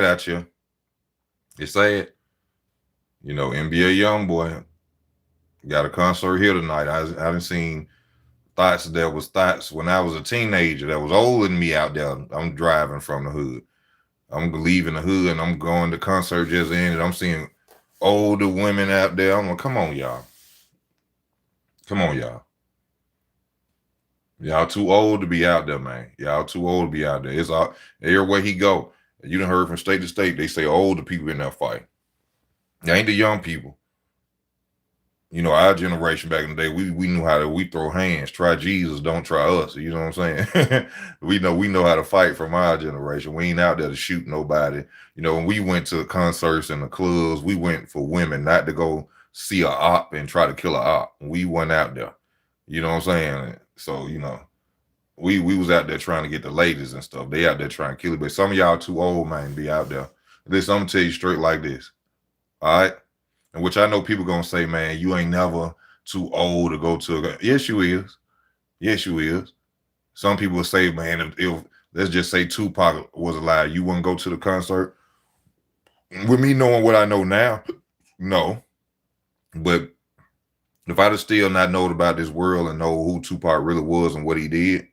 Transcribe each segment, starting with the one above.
out here. It's sad. NBA Youngboy got a concert here tonight. I done seen thoughts that was thoughts when I was a teenager that was older than me out there. I'm driving from the hood. I'm leaving the hood and I'm going to concert just ended. I'm seeing older women out there. I'm like, come on, y'all. Come on, y'all. Y'all too old to be out there, man. Y'all too old to be out there. It's all everywhere he go. You done heard from state to state, they say older people in that fight. They ain't the young people. Our generation back in the day, we knew how to we throw hands. Try Jesus, don't try us. You know what I'm saying? we know how to fight from our generation. We ain't out there to shoot nobody. When we went to concerts and the clubs, we went for women, not to go see a op and try to kill a op. We went out there. You know what I'm saying? So, we was out there trying to get the ladies and stuff. They out there trying to kill it. But some of y'all too old, man, to be out there. Listen, I'm gonna tell you straight like this. All right. And which I know people gonna say, man, you ain't never too old to go to a. Yes, you is. Yes, you is. Some people will say, man, if let's just say Tupac was alive, you wouldn't go to the concert. With me knowing what I know now, no. But if I'd have still not known about this world and know who Tupac really was and what he did,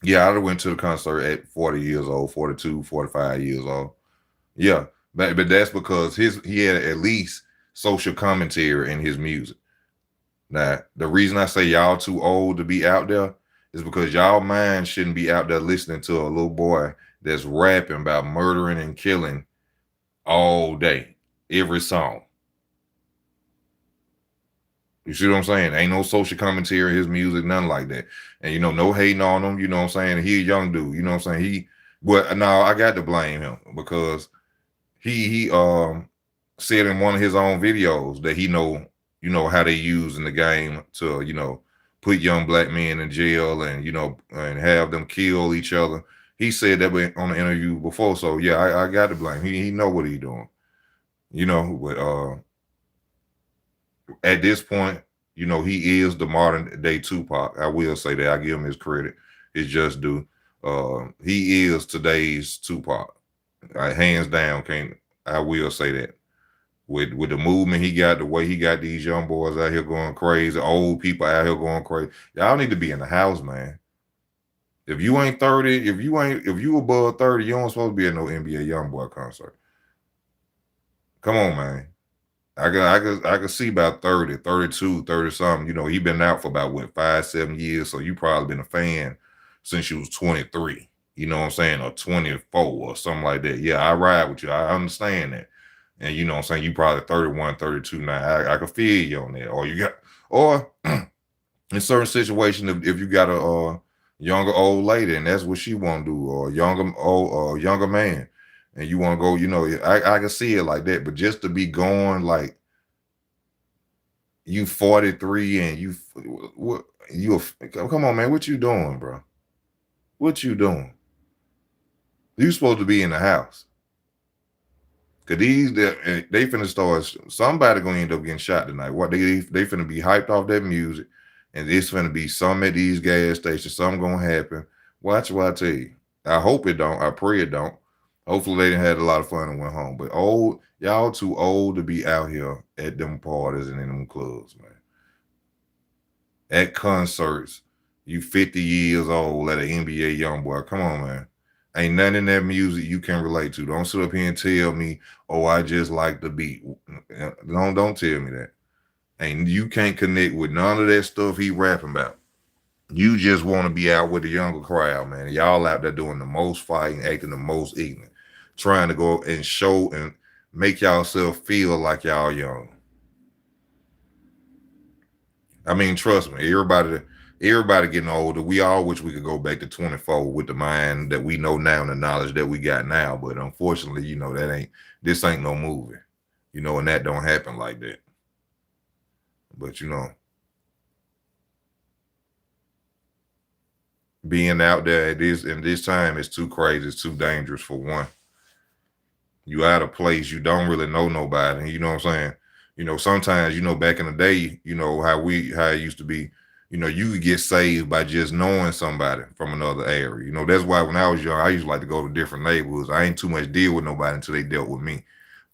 yeah, I'd have went to the concert at 40 years old, 42, 45 years old. Yeah. But that's because he had at least social commentary in his music. Now, the reason I say y'all too old to be out there is because y'all mind shouldn't be out there listening to a little boy that's rapping about murdering and killing all day, every song. You see what I'm saying? Ain't no social commentary in his music, nothing like that. And no hating on him, you know what I'm saying? He a young dude, you know what I'm saying? But now I got to blame him because he said in one of his own videos that he know how they use in the game to put young black men in jail and and have them kill each other. He said that on the interview before, so yeah, I got to blame. He know what he doing, but at this point, he is the modern day Tupac. I will say that. I give him his credit, his just due. He is today's Tupac. Hands down, can't I will say that. With the movement he got, the way he got these young boys out here going crazy, old people out here going crazy. Y'all need to be in the house, man. If you ain't 30, if you above 30, you don't supposed to be at no NBA Youngboy concert. Come on, man. I can see about 30, 32, 30 something. He been out for about what 5, 7 years. So you probably been a fan since you was 23. You know what I'm saying? Or 24 or something like that. Yeah, I ride with you. I understand that. And you know what I'm saying? You probably 31, 32 now. I can feel you on that. Or in certain situations, if you got a younger old lady and that's what she want to do, or younger man, and you want to go, I can see it like that. But just to be going like you 43 and come on, man, what you doing, bro? What you doing? You supposed to be in the house. Cause they finna start. Somebody gonna end up getting shot tonight. What they finna be hyped off that music, and it's finna be some at these gas stations. Something gonna happen. Watch what I tell you. I hope it don't. I pray it don't. Hopefully they done had a lot of fun and went home. But y'all too old to be out here at them parties and in them clubs, man. At concerts, you 50 years old at an NBA young boy. Come on, man. Ain't nothing in that music you can relate to. Don't sit up here and tell me, oh, I just like the beat. Don't tell me that. And you can't connect with none of that stuff he rapping about. You just want to be out with the younger crowd, man. Y'all out there doing the most fighting, acting the most ignorant, trying to go and show and make y'allself feel like y'all young. I mean, trust me, everybody getting older. We all wish we could go back to 24 with the mind that we know now and the knowledge that we got now. But unfortunately, this ain't no movie. And that don't happen like that. But being out there at this in this time is too crazy, it's too dangerous for one. You out of place, you don't really know nobody. You know what I'm saying? Sometimes, back in the day, how it used to be, You could get saved by just knowing somebody from another area. That's why when I was young, I used to like to go to different neighborhoods. I ain't too much deal with nobody until they dealt with me.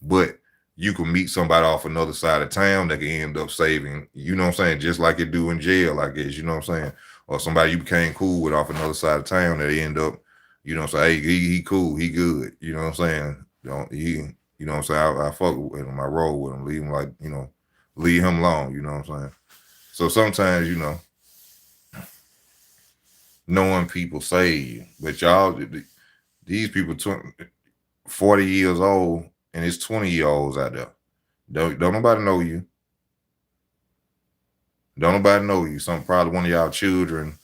But you can meet somebody off another side of town that can end up saving, what I'm saying, just like it do in jail, I guess, what I'm saying? Or somebody you became cool with off another side of town that end up, hey, he cool, he good, you know what I'm saying? Don't he, what I'm saying? I fuck with him, I roll with him, leave him like, leave him alone, you know what I'm saying? So sometimes, knowing people save you, but y'all, these people 40 years old and it's 20-year-olds out there. Don't nobody know you. Don't nobody know you. Some probably one of y'all children,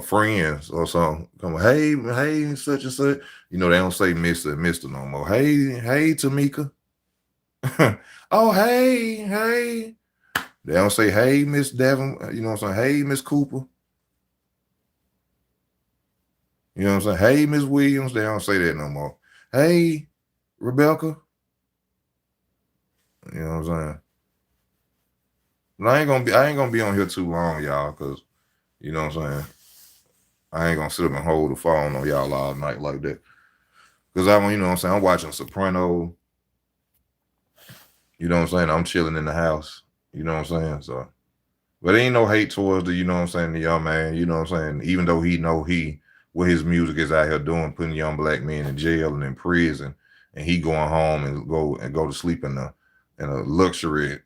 friends or something. Come, hey, such and such. They don't say Mr. and Mr. no more. Hey, Tamika. Oh, hey. They don't say, hey, Miss Devon. You know what I'm saying? Hey, Miss Cooper. You know what I'm saying? Hey, Miss Williams. They don't say that no more. Hey, Rebecca. You know what I'm saying? But I ain't gonna be on here too long, y'all, because you know what I'm saying. I ain't gonna sit up and hold the phone on y'all all night like that. Cause you know what I'm saying, I'm watching Soprano, you know what I'm saying? I'm chilling in the house, you know what I'm saying? So but ain't no hate towards the, you know what I'm saying, the young man, you know what I'm saying? Even though he know what his music is out here doing, putting young black men in jail and in prison, and he going home and go to sleep in a luxury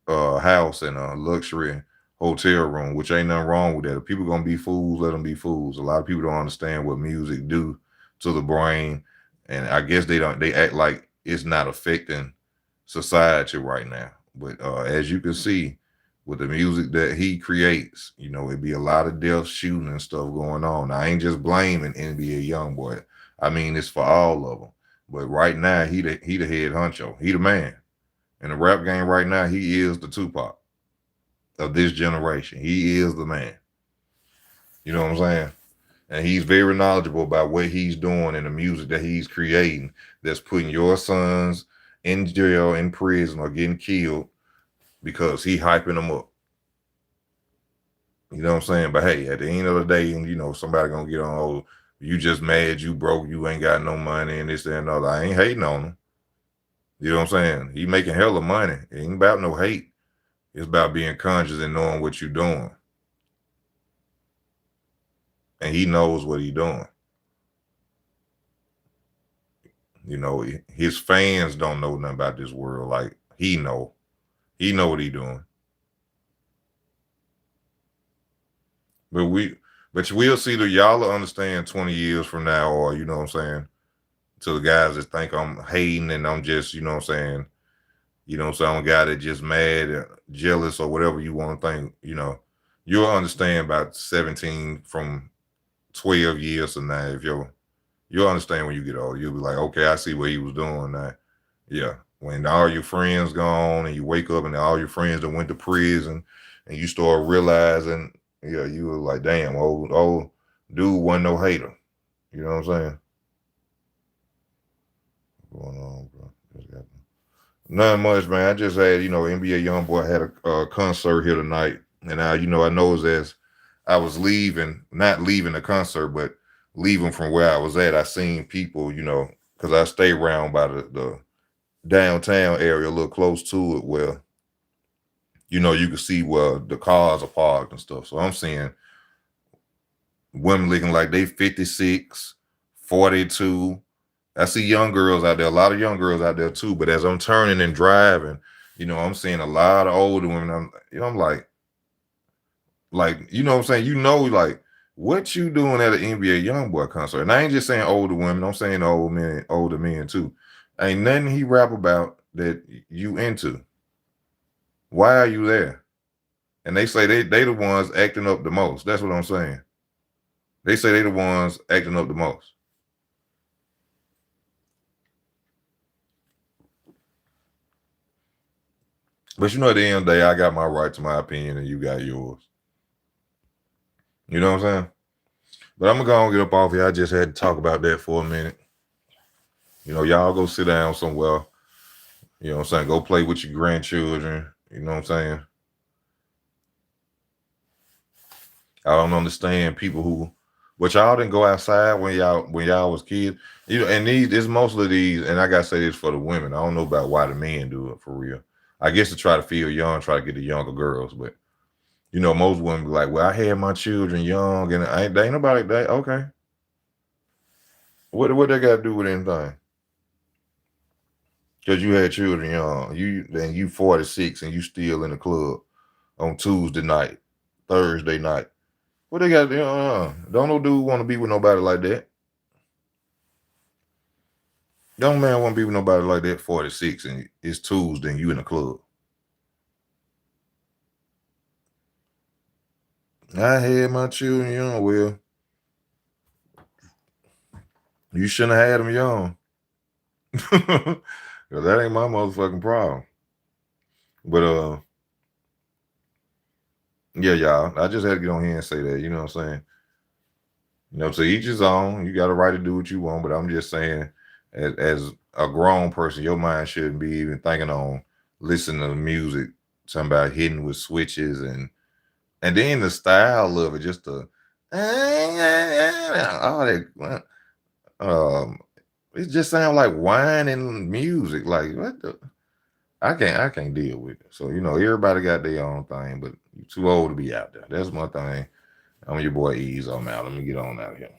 house and a luxury hotel room, which ain't nothing wrong with that. If people gonna be fools, let them be fools. A lot of people don't understand what music do to the brain, and I guess they act like it's not affecting society right now. But as you can see, with the music that he creates, it'd be a lot of death, shooting, and stuff going on. I ain't just blaming NBA Youngboy. I mean, it's for all of them. But right now, he the head honcho. He the man. In the rap game right now, he is the Tupac of this generation. He is the man. You know what I'm saying? And he's very knowledgeable about what he's doing and the music that he's creating that's putting your sons in jail, in prison, or getting killed because he hyping them up. You know what I'm saying? But hey, at the end of the day, somebody gonna get on, oh, you just mad, you broke, you ain't got no money, and this, that, and other. I ain't hating on him. You know what I'm saying? He making hella money. It ain't about no hate. It's about being conscious and knowing what you're doing. And he knows what he's doing. His fans don't know nothing about this world. Like he know what he doing. But we'll see that y'all will understand 20 years from now, or you know what I'm saying, to the guys that think I'm hating and I'm just, you know what I'm saying, some guy that just mad, jealous, or whatever you want to think, you'll understand about 17 from 12 years from now. If you'll understand when you get old. You'll be like, okay, I see what he was doing now. Yeah. When all your friends gone and you wake up and all your friends that went to prison and you start realizing, yeah, you were like, damn, old dude wasn't no hater. You know what I'm saying? What's going on, bro? Nothing much, man. I just had, NBA Youngboy had a concert here tonight. And I noticed as I was not leaving the concert, but leaving from where I was at, I seen people, because I stay around by the downtown area, a little close to it, where, you can see where the cars are parked and stuff. So I'm seeing women looking like they 56, 42. I see young girls out there, a lot of young girls out there too. But as I'm turning and driving, I'm seeing a lot of older women. I'm like, you know what I'm saying? Like, what you doing at an NBA Youngboy concert? And I ain't just saying older women, I'm saying older men too. Ain't nothing he rap about that you into. Why are you there? And they say they the ones acting up the most. That's what I'm saying. They say they the ones acting up the most. But at the end of the day, I got my right to my opinion and you got yours. You know what I'm saying? But I'm gonna get up off here. I just had to talk about that for a minute. Y'all go sit down somewhere. You know what I'm saying? Go play with your grandchildren. You know what I'm saying? I don't understand people who, but y'all didn't go outside when y'all was kids. And these it's mostly these, and I gotta say this for the women. I don't know about why the men do it for real. I guess to try to feel young, try to get the younger girls, but most women be like, "Well, I had my children young, and they ain't nobody that okay." What they got to do with anything? Because you had children young, you 46 and you still in the club on Tuesday night, Thursday night. What they got? Don't no dude want to be with nobody like that. Young man want to be with nobody like that. 46 and it's Tuesday and you in the club. I had my children young. Well, you shouldn't have had them young. Cause that ain't my motherfucking problem. But yeah, y'all. I just had to get on here and say that. You know what I'm saying? To each his own. You got a right to do what you want, but I'm just saying, as a grown person, your mind shouldn't be even thinking on listening to music, talking about hitting with switches and then the style of it, just the all that. Um, it just sounds like whining music. Like what the? I can't deal with it. So everybody got their own thing, but you're too old to be out there. That's my thing. I'm your boy Ease. I'm out. Let me get on out of here.